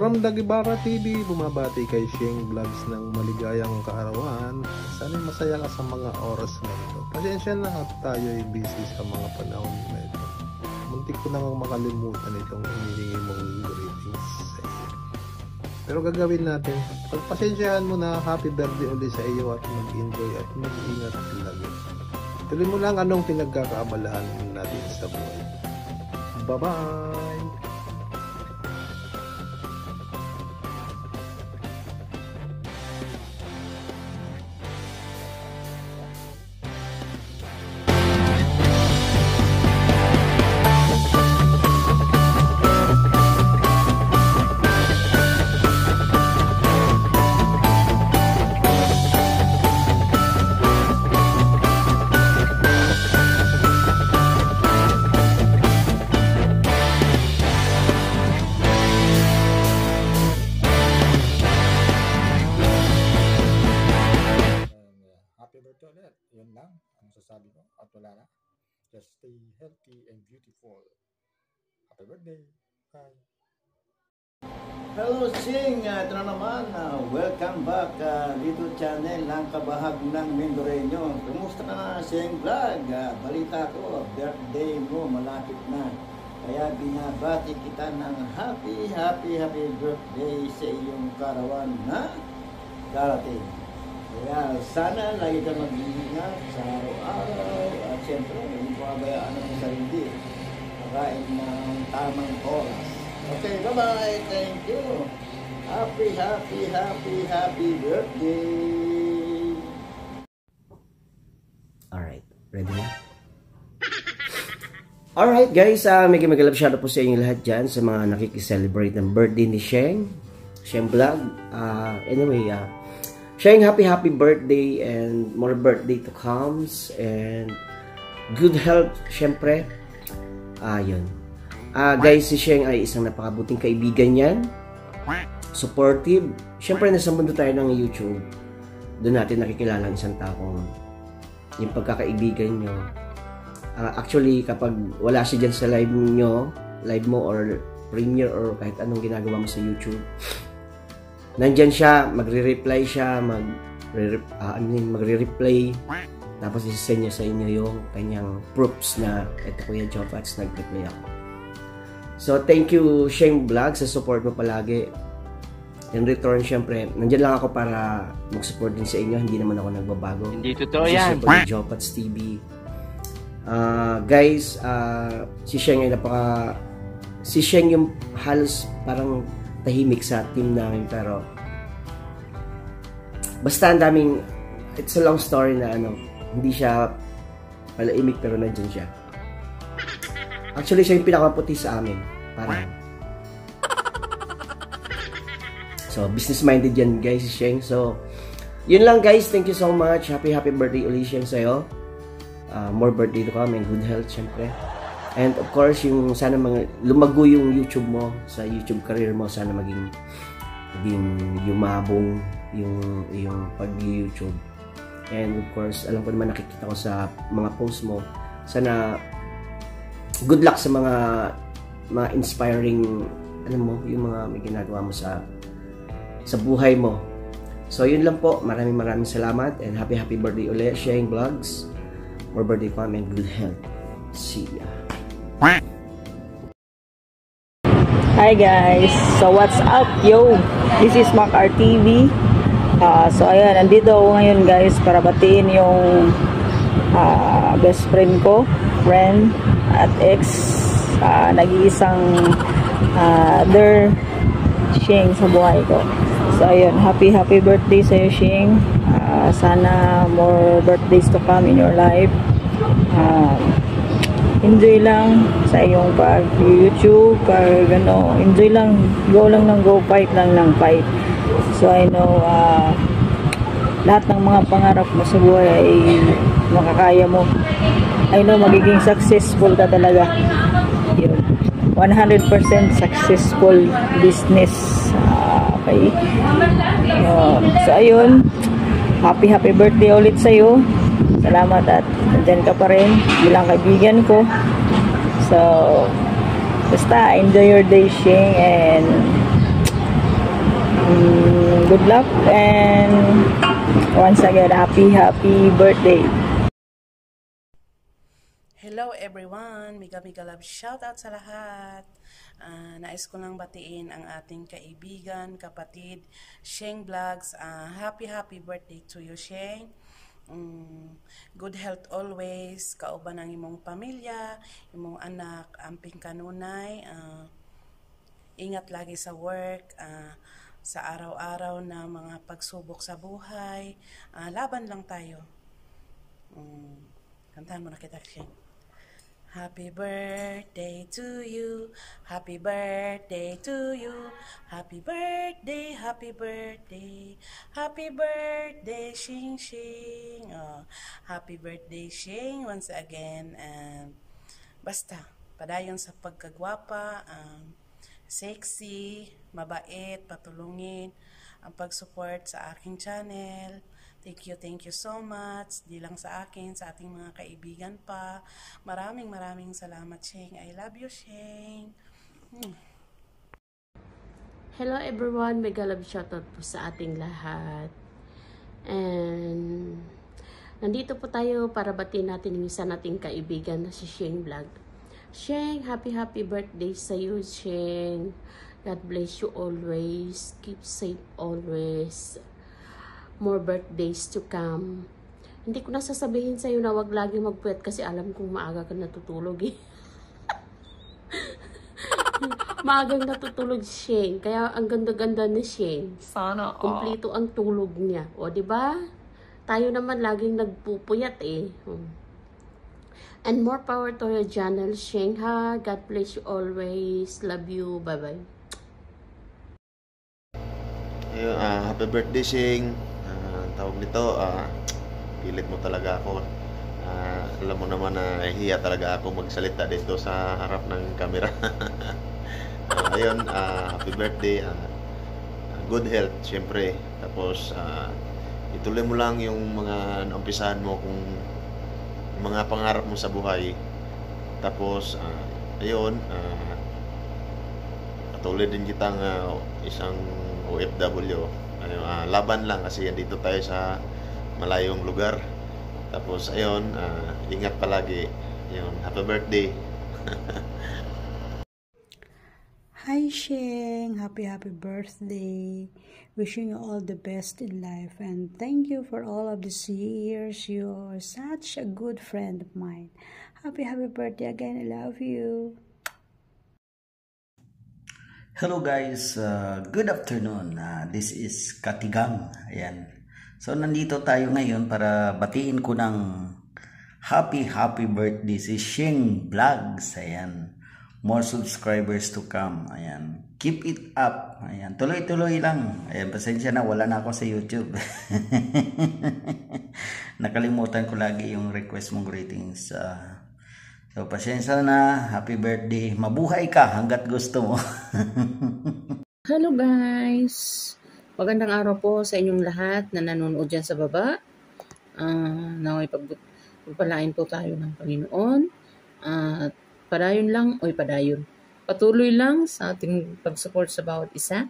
from Dagibara TV, bumabati kay Sheng Vlogs ng maligayang kaarawan. Sana masaya ka sa mga oras na ito. Pasensya na at tayo ay busy sa mga panahon na ito. Muntik ko nang makalimutan itong hinihingi mong greetings sa iyo. Pero gagawin natin. Pagpasensyahan mo na, happy birthday ulit sa iyo at mag-enjoy at mag-ingat lagi. Tuloy mo lang anong pinagkakaabalahan natin sa buhay. Bye-bye! ulit. Yun lang ang sasabi ko at wala na. Just stay healthy and beautiful. Happy birthday. Bye. Hello Sing, ito na naman. Welcome back dito channel ng Kabahag ng Mindoreño. Kumusta ka na Sing Vlog? Balita ko, birthday mo malapit na. Kaya binabati kita ng happy birthday sa iyong karawan na darating. Kaya sana lagi ka mag-iingat sa araw-araw at siyempre hindi mo kabayaan ang sarili. Pakain ng tamang oras. Okay, bye-bye. Thank you. Happy birthday. Alright, ready na? Alright guys, mega love shout out po sa inyo lahat dyan sa mga nakikiselebrate ng birthday ni Sheng Vlog. Anyway, Sheng, happy birthday and more birthday to comes and good health syempre. Yun. Guys, si Sheng ay isang napakabuting kaibigan yan. Supportive. Syempre, nasa mundo tayo ng YouTube. Doon natin nakikilala ang isang taong yung pagkakaibigan nyo. Actually, kapag wala siya dyan sa live mo or premiere or kahit anong ginagawa mo sa YouTube, nandyan siya, magre-reply siya, magre-replay, tapos isasend niya sa inyo yung kanyang proofs na eto Kuya Jopats, nag-reply ako. So, thank you Sheng Vlog sa support mo palagi. In return, syempre, nandyan lang ako para mag-support din sa inyo. Hindi naman ako nagbabago. Hindi totoo yan. Kuya Jopats TV. Guys, si Sheng ay si Sheng yung halos parang tahimik sa team namin, pero basta ang daming, it's a long story na hindi siya palaimik pero nandyan siya. Actually, siya yung pinakaputi sa amin. Parang. So, business-minded yan guys, si Sheng. So, yun lang guys. Thank you so much. Happy birthday ulit Sheng sa'yo. More birthday to come and good health syempre. And of course, yung sana lumago yung YouTube mo, sa YouTube career mo, sana maging yumabong yung pag-YouTube. And of course, alam ko naman nakikita ko sa mga posts mo. Sana good luck sa mga inspiring, yung mga may ginagawa mo sa buhay mo. So yun lang po. Maraming salamat and happy birthday ulit Sheng Vlogs. More birthday come and good health. See ya. Hi guys, so what's up yo, this is Mac RTV. So ayan, nandito ako ngayon guys para batiin yung best friend ko, friend at ex, nag-iisang other Sheng sa buhay ko. So ayun, happy birthday sa'yo Sheng. Sana more birthdays to come in your life. Enjoy lang sa iyong pag-YouTube, enjoy lang, go lang ng go, fight lang ng fight. So I know lahat ng mga pangarap mo sa buhay ay makakaya mo. I know magiging successful ka talaga. Yun. 100% successful business. Okay. So ayun, happy birthday ulit sa'yo. Salamat at nandyan ka pa rin bilang kaibigan ko. So basta enjoy your day Sheng and good luck, and once again, happy birthday. Hello everyone! Mega love shoutout sa lahat! Nais ko lang batiin ang ating kaibigan, kapatid, Sheng Vlogs. Happy birthday to you, Sheng! Good health always, kauban ang imong pamilya, imong anak, amping kanunay. Ingat lagi sa work, sa araw-araw na mga pagsubok sa buhay. Laban lang tayo. Kantahan mo na kita, Sheng. Happy birthday to you, happy birthday to you, happy birthday, happy birthday, happy birthday, Shing Shing. Happy birthday, Shing, once again. Basta, padayon sa pagkagwapa, sexy, mabait, patulungin, ang pag-support sa aking channel. Thank you so much. Di lang sa akin, sa ating mga kaibigan pa. Maraming salamat, Sheng. I love you, Sheng. Hello everyone, mega love shoutout po sa ating lahat. And nandito po tayo para batiin natin yung isa nating kaibigan na si Sheng Vlog. Sheng, happy birthday sa iyo, Sheng. God bless you always. Keep safe always. More birthdays to come. Hindi ko na sasabihin sa'yo na wag lagi magpuyat kasi alam kong maaga ka natutulog eh. Maagang natutulog si Sheng. Kaya ang ganda-ganda ni Sheng. Sana kumpleto ang tulog niya. O, diba? Tayo naman laging nagpupuyat eh. And more power to your channel, Sheng, ha? God bless you always. Love you. Bye-bye. Happy birthday, Sheng. Tawag nito, pilit mo talaga ako. Alam mo naman na hiya talaga ako magsalita dito sa harap ng camera. Ayun, happy birthday. Good health, syempre. Tapos, ituloy mo lang yung mga naumpisahan mo kung mga pangarap mo sa buhay. Tapos, ayun, patuloy din kitang isang OFW. Laban lang kasi dito tayo sa malayong lugar. Tapos ayun, ingat palagi. Ayun, happy birthday. Hi Sheng, happy birthday. Wishing you all the best in life, and thank you for all of these years. You're such a good friend of mine. Happy birthday again. I love you. Hello guys, good afternoon. This is Katigang. Ayan. So nandito tayo ngayon para batiin ko ng happy birthday si Sheng Vlogs. Ayan. More subscribers to come. Ayan. Keep it up. Ayan. Tuloy-tuloy lang. Ayan, pasensya na, wala na ako sa YouTube. Nakalimutan ko lagi yung request mong greetings. So, pasensya na. Happy birthday. Mabuhay ka hanggat gusto mo. Hello guys! Magandang araw po sa inyong lahat na nanonood dyan sa baba. Naway pagpalain po tayo ng Panginoon. Padayon. Patuloy lang sa ating pag-support sa bawat isa.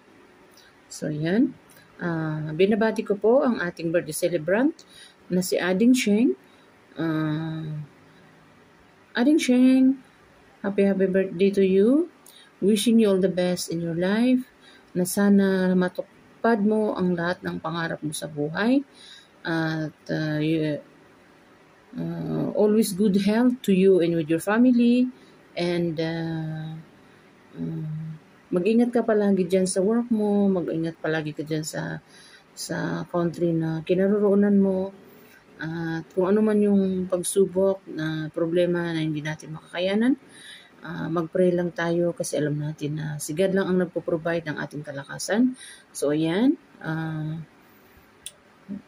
So, yan. Binabati ko po ang ating birthday celebrant na si Ading Sheng. Ading Sheng, happy birthday to you. Wishing you all the best in your life. Na sana matupad mo ang lahat ng pangarap mo sa buhay. At always good health to you and with your family. And mag-ingat ka palagi dyan sa work mo. Mag-ingat palagi ka dyan sa country na kinaroroonan mo. At kung ano man yung pagsubok na problema na hindi natin makakayanan, mag-pray lang tayo kasi alam natin na si God lang ang nagpo-provide ng ating kalakasan. So, ayan.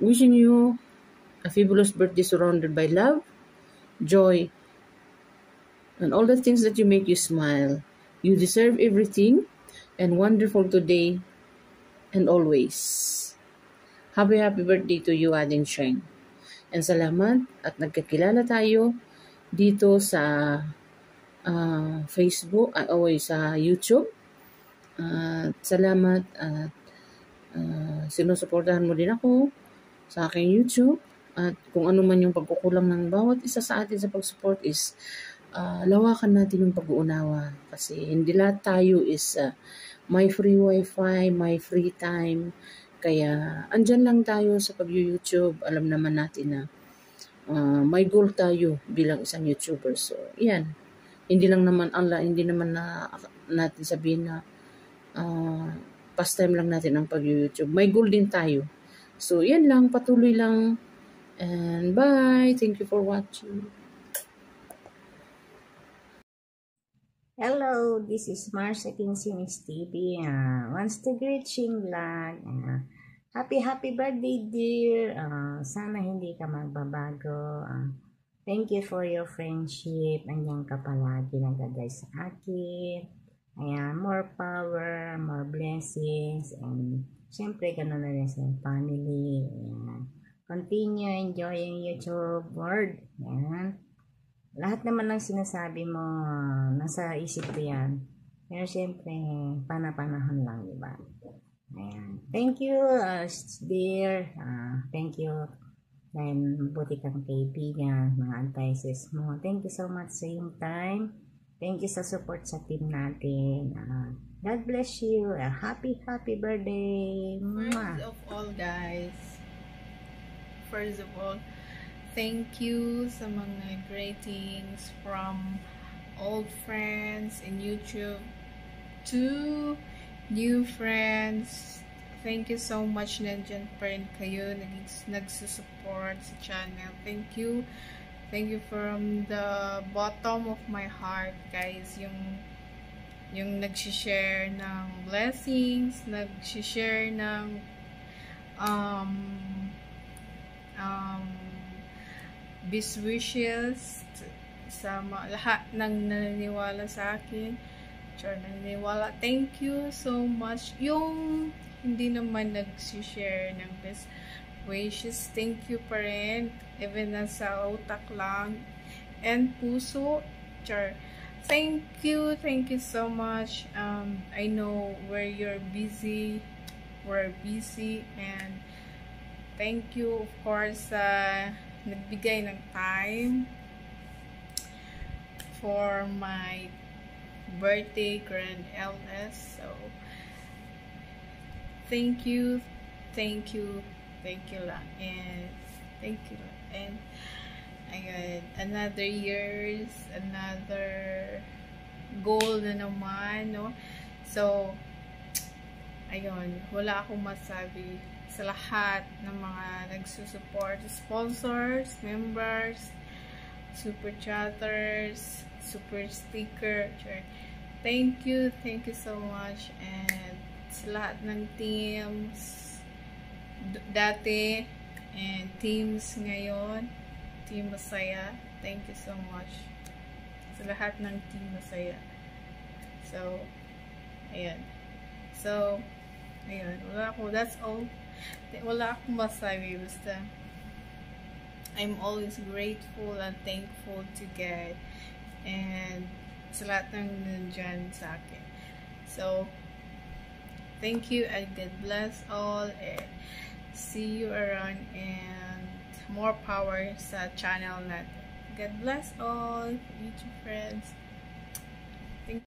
Wishing you a fabulous birthday surrounded by love, joy, and all the things that you make you smile. You deserve everything and wonderful today and always. Happy birthday to you, Ading Sheng. And salamat at nagkakilala tayo dito sa Facebook, sa YouTube. Salamat at sinusuportahan mo din ako sa aking YouTube. At kung ano man yung pagkukulang ng bawat isa sa atin sa pag-support is lawakan natin yung pag-uunawa. Kasi hindi lahat tayo is may free wifi, may free time. Kaya andyan lang tayo sa pag-YouTube. Alam naman natin na may goal tayo bilang isang YouTuber. So, yan. Hindi naman na natin sabihin na pastime lang natin ang pag-YouTube. May goal din tayo. So, yan lang. Patuloy lang. And bye. Thank you for watching. Hello, this is Marsha Kinsinis TV. Once to greet Sheng Vlog. Happy birthday, dear. Sana hindi ka magbabago. Thank you for your friendship. Anyan ka palagi nagagay sa akin. Ayan, more power, more blessings. And syempre, ganun na rin sa family. Ayan. Continue enjoying YouTube world. Ayan. Lahat naman ng sinasabi mo, nasa isip ko yan. Pero syempre, panahon lang, diba? Ayan. Thank you, dear. Thank you. Dahil mabuti kang kaibigan, mga advices mo. Thank you so much sa iyong time. Thank you sa support sa team natin. God bless you. Happy birthday. First of all, guys. First of all, thank you sa mga greetings from old friends in YouTube to new friends. Thank you so much, nandiyan pa rin kayo, nagsusupport sa channel. Thank you from the bottom of my heart, guys. Yung nagsishare ng blessings, nagsishare ng best wishes sa lahat ng naniniwala sa akin. Naniniwala. Thank you so much. Yung hindi naman nagsishare ng best wishes, thank you pa rin. Even nasa utak lang and puso. Thank you so much. I know we're busy and thank you of course nagbigay ng time for my birthday grand LS. So thank you lang, and thank you lang. And ayun, another years, another goal na naman, no? So ayun, wala akong masabi sa lahat ng mga nagsusupport, sponsors, members, super chatters, super sticker. Thank you so much. And sa lahat ng teams dati and teams ngayon, Team Masaya, thank you so much sa lahat ng Team Masaya. So ayan, that's all. Wala akong masabi, basta I'm always grateful and thankful to God and sa lahat ng nandyan sa akin. So thank you and God bless all, and see you around, and more power sa channel natin. God bless all YouTube friends.